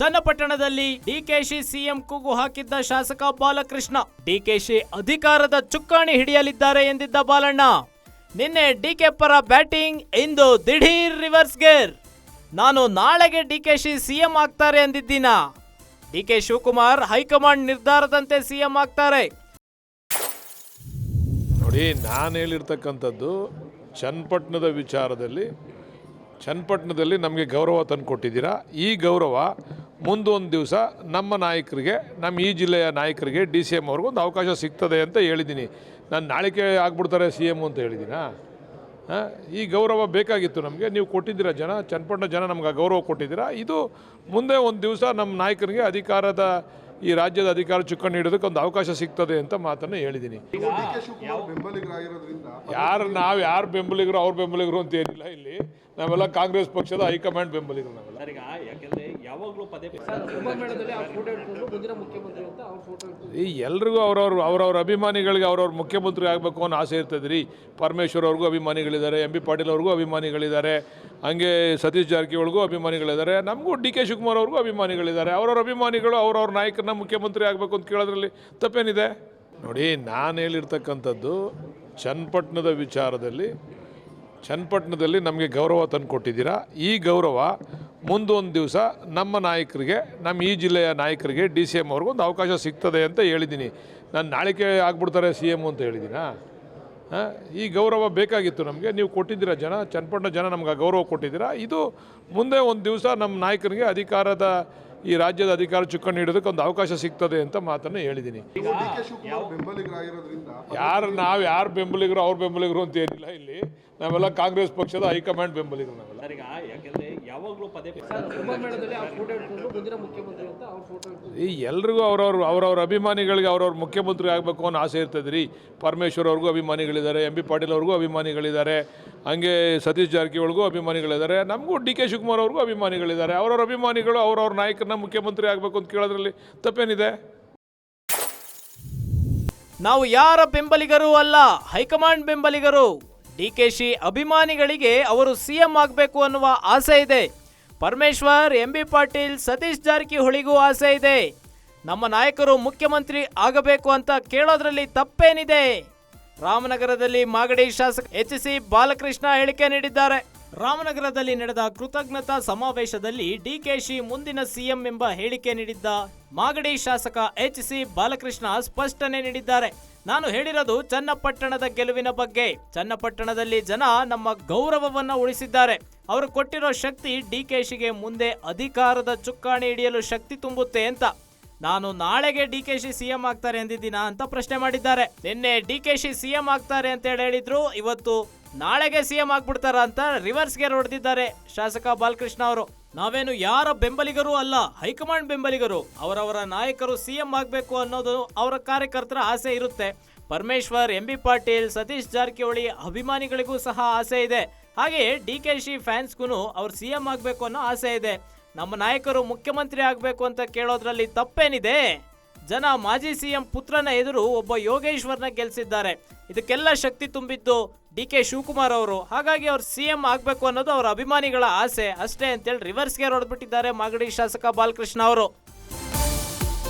ಚನ್ನಪಟ್ಟಣದಲ್ಲಿ ಡಿಕೆಶಿ ಸಿಎಂ ಕೂಗು ಹಾಕಿದ್ದ ಶಾಸಕ ಬಾಲಕೃಷ್ಣ. ಡಿಕೆಶಿ ಅಧಿಕಾರದ ಚುಕ್ಕಾಣಿ ಹಿಡಿಯಲಿದ್ದಾರೆ ಎಂದಿದ್ದ ಬಾಲಣ್ಣ. ನಿನ್ನೆ ಡಿಕೆ ಪರ ಬ್ಯಾಟಿಂಗ್, ಇಂದು ದಿಢೀರ್ ರಿವರ್ಸ್ ಗೇರ್. ನಾನು ನಾಳೆಗೆ ಡಿಕೆಶಿ ಸಿಎಂ ಆಗ್ತಾರೆ ಅಂದಿದ್ದೀನ. ಡಿಕೆ ಶಿವಕುಮಾರ್ ಹೈಕಮಾಂಡ್ ನಿರ್ಧಾರದಂತೆ ಸಿಎಂ ಆಗ್ತಾರೆ. ನೋಡಿ, ನಾನು ಹೇಳಿರ್ತಕ್ಕಂಥದ್ದು ಚನ್ನಪಟ್ಟಣದ ವಿಚಾರದಲ್ಲಿ, ಚನ್ನಪಟ್ಟಣದಲ್ಲಿ ನಮಗೆ ಗೌರವ ತಂದು ಕೊಟ್ಟಿದ್ದೀರಾ. ಈ ಗೌರವ ಮುಂದೊಂದು ದಿವಸ ನಮ್ಮ ನಾಯಕರಿಗೆ, ನಮ್ಮ ಈ ಜಿಲ್ಲೆಯ ನಾಯಕರಿಗೆ, DCM ಅವ್ರಿಗೂ ಒಂದು ಅವಕಾಶ ಸಿಗ್ತದೆ ಅಂತ ಹೇಳಿದ್ದೀನಿ. ನಾನು ನಾಳಿಕೆ ಆಗ್ಬಿಡ್ತಾರೆ CM ಅಂತ ಹೇಳಿದ್ದೀನಾ? ಈ ಗೌರವ ಬೇಕಾಗಿತ್ತು ನಮಗೆ. ನೀವು ಕೊಟ್ಟಿದ್ದೀರಾ, ಚನ್ನಪಟ್ಟಣ ಜನ ನಮ್ಗೆ ಗೌರವ ಕೊಟ್ಟಿದ್ದೀರಾ. ಇದು ಮುಂದೆ ಒಂದು ದಿವಸ ನಮ್ಮ ನಾಯಕರಿಗೆ ಈ ರಾಜ್ಯದ ಅಧಿಕಾರ ಚುಕ್ಕಾಣಿ ಹಿಡೋದಕ್ಕೆ ಒಂದು ಅವಕಾಶ ಸಿಗ್ತದೆ ಅಂತ ಮಾತನ್ನು ಹೇಳಿದ್ದೀನಿ. ಯಾರು ಬೆಂಬಲಿಗರು ಅವ್ರ ಬೆಂಬಲಿಗರು ಅಂತ ಏನಿಲ್ಲ. ಇಲ್ಲಿ ನಾವೆಲ್ಲ ಕಾಂಗ್ರೆಸ್ ಪಕ್ಷದ ಹೈಕಮಾಂಡ್ ಬೆಂಬಲಿಗರು. ನಾವೆಲ್ಲ ಎಲ್ರಿಗೂ ಅವ್ರವ್ರ ಅಭಿಮಾನಿಗಳಿಗೆ ಅವ್ರವ್ರ ಮುಖ್ಯಮಂತ್ರಿ ಆಗಬೇಕು ಅನ್ನೋ ಆಸೆ ಇರ್ತದೆ ರೀ. ಪರಮೇಶ್ವರ್ ಅವ್ರಿಗೂ ಅಭಿಮಾನಿಗಳಿದ್ದಾರೆ, MP ಪಾಟೀಲ್ ಅವ್ರಿಗೂ ಅಭಿಮಾನಿಗಳಿದ್ದಾರೆ, ಹಂಗೆ ಸತೀಶ್ ಜಾರಕಿಹೊಳಿಗೂ ಅಭಿಮಾನಿಗಳಿದ್ದಾರೆ, ನಮಗೂ DK ಶಿವಕುಮಾರ್ ಅವ್ರಿಗೂ ಅಭಿಮಾನಿಗಳಿದ್ದಾರೆ. ಅವ್ರವ್ರ ಅಭಿಮಾನಿಗಳು ಅವ್ರವ್ರ ನಾಯಕರನ್ನ ಮುಖ್ಯಮಂತ್ರಿ ಆಗಬೇಕು ಅಂತ ಕೇಳೋದ್ರಲ್ಲಿ ತಪ್ಪೇನಿದೆ? ನೋಡಿ, ನಾನು ಹೇಳಿರ್ತಕ್ಕಂಥದ್ದು ಚನ್ನಪಟ್ಟಣದ ವಿಚಾರದಲ್ಲಿ, ಚನ್ನಪಟ್ಟಣದಲ್ಲಿ ನಮಗೆ ಗೌರವ ತಂದು ಕೊಟ್ಟಿದ್ದೀರಾ. ಈ ಗೌರವ ಮುಂದೊಂದು ದಿವಸ ನಮ್ಮ ನಾಯಕರಿಗೆ, ನಮ್ಮ ಈ ಜಿಲ್ಲೆಯ ನಾಯಕರಿಗೆ, DCM ಅವ್ರಿಗೂ ಒಂದು ಅವಕಾಶ ಸಿಗ್ತದೆ ಅಂತ ಹೇಳಿದ್ದೀನಿ. ನಾನು ನಾಳಿಕೆ ಆಗ್ಬಿಡ್ತಾರೆ CM ಅಂತ ಹೇಳಿದ್ದೀನಾ? ಈ ಗೌರವ ಬೇಕಾಗಿತ್ತು ನಮಗೆ. ನೀವು ಕೊಟ್ಟಿದ್ದೀರಾ, ಚನ್ನಪಟ್ಟಣ ಜನ ನಮ್ಗೆ ಗೌರವ ಕೊಟ್ಟಿದ್ದೀರಾ. ಇದು ಮುಂದೆ ಒಂದು ದಿವಸ ನಮ್ಮ ನಾಯಕರಿಗೆ ಈ ರಾಜ್ಯದ ಅಧಿಕಾರ ಚುಕ್ಕಾಣಿ ಹಿಡೋದಕ್ಕೆ ಒಂದು ಅವಕಾಶ ಸಿಗ್ತದೆ ಅಂತ ಮಾತನ್ನು ಹೇಳಿದ್ದೀನಿ. ಯಾರು ಬೆಂಬಲಿಗರು ಅವ್ರ ಬೆಂಬಲಿಗರು ಅಂತ ಏನಿಲ್ಲ. ಇಲ್ಲಿ ನಾವೆಲ್ಲ ಕಾಂಗ್ರೆಸ್ ಪಕ್ಷದ ಹೈಕಮಾಂಡ್ ಬೆಂಬಲಿಗರು. ನಾವೆಲ್ಲ ಎಲ್ರಿಗೂ ಅವ್ರವ್ರ ಅಭಿಮಾನಿಗಳಿಗೆ ಅವ್ರವ್ರ ಮುಖ್ಯಮಂತ್ರಿ ಆಗಬೇಕು ಅನ್ನೋ ಆಸೆ ಇರ್ತದೆ ರೀ. ಪರಮೇಶ್ವರ್ ಅವ್ರಿಗೂ ಅಭಿಮಾನಿಗಳಿದ್ದಾರೆ, MP ಪಾಟೀಲ್ ಅವ್ರಿಗೂ ಅಭಿಮಾನಿಗಳಿದ್ದಾರೆ, ಹಂಗೆ ಸತೀಶ್ ಜಾರಕಿಹೊಳಿಗೂ ಅಭಿಮಾನಿಗಳಿದ್ದಾರೆ, ನಮಗೂ DK ಶಿವಕುಮಾರ್ ಅವ್ರಿಗೂ ಅಭಿಮಾನಿಗಳಿದ್ದಾರೆ. ಅವ್ರವ್ರ ಅಭಿಮಾನಿಗಳು ಅವ್ರವ್ರ ನಾಯಕರನ್ನ ಮುಖ್ಯಮಂತ್ರಿ ಆಗಬೇಕು ಅಂತ ಕೇಳೋದ್ರಲ್ಲಿ ತಪ್ಪೇನಿದೆ? ನಾವು ಯಾರ ಬೆಂಬಲಿಗರೂ ಅಲ್ಲ, ಹೈಕಮಾಂಡ್ ಬೆಂಬಲಿಗರು. ಡಿಕೆಶಿ ಅಭಿಮಾನಿಗಳಿಗೆ ಅವರು CM ಆಗಬೇಕು ಅನ್ನುವ ಆಸೆ ಇದೆ. ಪರಮೇಶ್ವರ್, MP ಪಾಟೀಲ್, ಸತೀಶ್ ಜಾರಕಿಹೊಳಿಗೂ ಆಸೆ ಇದೆ. ನಮ್ಮ ನಾಯಕರು ಮುಖ್ಯಮಂತ್ರಿ ಆಗಬೇಕು ಅಂತ ಕೇಳೋದ್ರಲ್ಲಿ ತಪ್ಪೇನಿದೆ? ರಾಮನಗರದಲ್ಲಿ ಮಾಗಡಿ ಶಾಸಕ HC ಬಾಲಕೃಷ್ಣ ಹೇಳಿಕೆ ನೀಡಿದ್ದಾರೆ. ರಾಮನಗರದಲ್ಲಿ ನಡೆದ ಕೃತಜ್ಞತಾ ಸಮಾವೇಶದಲ್ಲಿ ಡಿಕೆಶಿ ಮುಂದಿನ CM ಎಂಬ ಹೇಳಿಕೆ ನೀಡಿದ್ದ ಮಾಗಡಿ ಶಾಸಕ HC ಬಾಲಕೃಷ್ಣ ಸ್ಪಷ್ಟನೆ ನೀಡಿದ್ದಾರೆ. ನಾನು ಹೇಳಿರೋದು ಚನ್ನಪಟ್ಟಣದ ಗೆಲುವಿನ ಬಗ್ಗೆ. ಚನ್ನಪಟ್ಟಣದಲ್ಲಿ ಜನ ನಮ್ಮ ಗೌರವವನ್ನ ಉಳಿಸಿದ್ದಾರೆ. ಅವರು ಕೊಟ್ಟಿರೋ ಶಕ್ತಿ ಡಿಕೆಶಿಗೆ ಮುಂದೆ ಅಧಿಕಾರದ ಚುಕ್ಕಾಣಿ ಹಿಡಿಯಲು ಶಕ್ತಿ ತುಂಬುತ್ತೆ ಅಂತ. ನಾನು ನಾಳೆಗೆ ಡಿಕೆಶಿ CM ಆಗ್ತಾರೆ ಅಂದಿದ್ದೀನ ಅಂತ ಪ್ರಶ್ನೆ ಮಾಡಿದ್ದಾರೆ. ನಿನ್ನೆ ಡಿಕೆಶಿ CM ಆಗ್ತಾರೆ ಅಂತ ಹೇಳಿದ್ರು, ಇವತ್ತು ನಾಳೆಗೆ CM ಆಗ್ಬಿಡ್ತಾರ ಅಂತ ರಿವರ್ಸ್ ಗೇರ್ ಹೊಡೆದಿದ್ದಾರೆ ಶಾಸಕ ಬಾಲಕೃಷ್ಣ ಅವರು. ನಾವೇನು ಯಾರ ಬೆಂಬಲಿಗರೂ ಅಲ್ಲ, ಹೈಕಮಾಂಡ್ ಬೆಂಬಲಿಗರು. ಅವರವರ ನಾಯಕರು CM ಆಗಬೇಕು ಅನ್ನೋದು ಅವರ ಕಾರ್ಯಕರ್ತರ ಆಸೆ ಇರುತ್ತೆ. ಪರಮೇಶ್ವರ್, MP ಪಾಟೀಲ್, ಸತೀಶ್ ಜಾರಕಿಹೊಳಿ ಅಭಿಮಾನಿಗಳಿಗೂ ಸಹ ಆಸೆ ಇದೆ. ಹಾಗೆಯೇ ಡಿಕೆಶಿ ಫ್ಯಾನ್ಸ್ಗೂ ಅವ್ರು CM ಆಗಬೇಕು ಅನ್ನೋ ಆಸೆ ಇದೆ. ನಮ್ಮ ನಾಯಕರು ಮುಖ್ಯಮಂತ್ರಿ ಆಗಬೇಕು ಅಂತ ಕೇಳೋದ್ರಲ್ಲಿ ತಪ್ಪೇನಿದೆ? ಜನ ಮಾಜಿ CM ಪುತ್ರನ ಎದುರು ಒಬ್ಬ ಯೋಗೇಶ್ವರ್ನ ಗೆಲ್ಸಿದ್ದಾರೆ. ಇದಕ್ಕೆಲ್ಲ ಶಕ್ತಿ ತುಂಬಿದ್ದು DK ಶಿವಕುಮಾರ್ ಅವರು. ಹಾಗಾಗಿ ಅವ್ರು CM ಆಗಬೇಕು ಅನ್ನೋದು ಅವರ ಅಭಿಮಾನಿಗಳ ಆಸೆ ಅಷ್ಟೇ ಅಂತೇಳಿ ರಿವರ್ಸ್ ಗೇರ್ ಹೊಡೆದ್ಬಿಟ್ಟಿದ್ದಾರೆ ಮಾಗಡಿ ಶಾಸಕ ಬಾಲಕೃಷ್ಣ ಅವರು.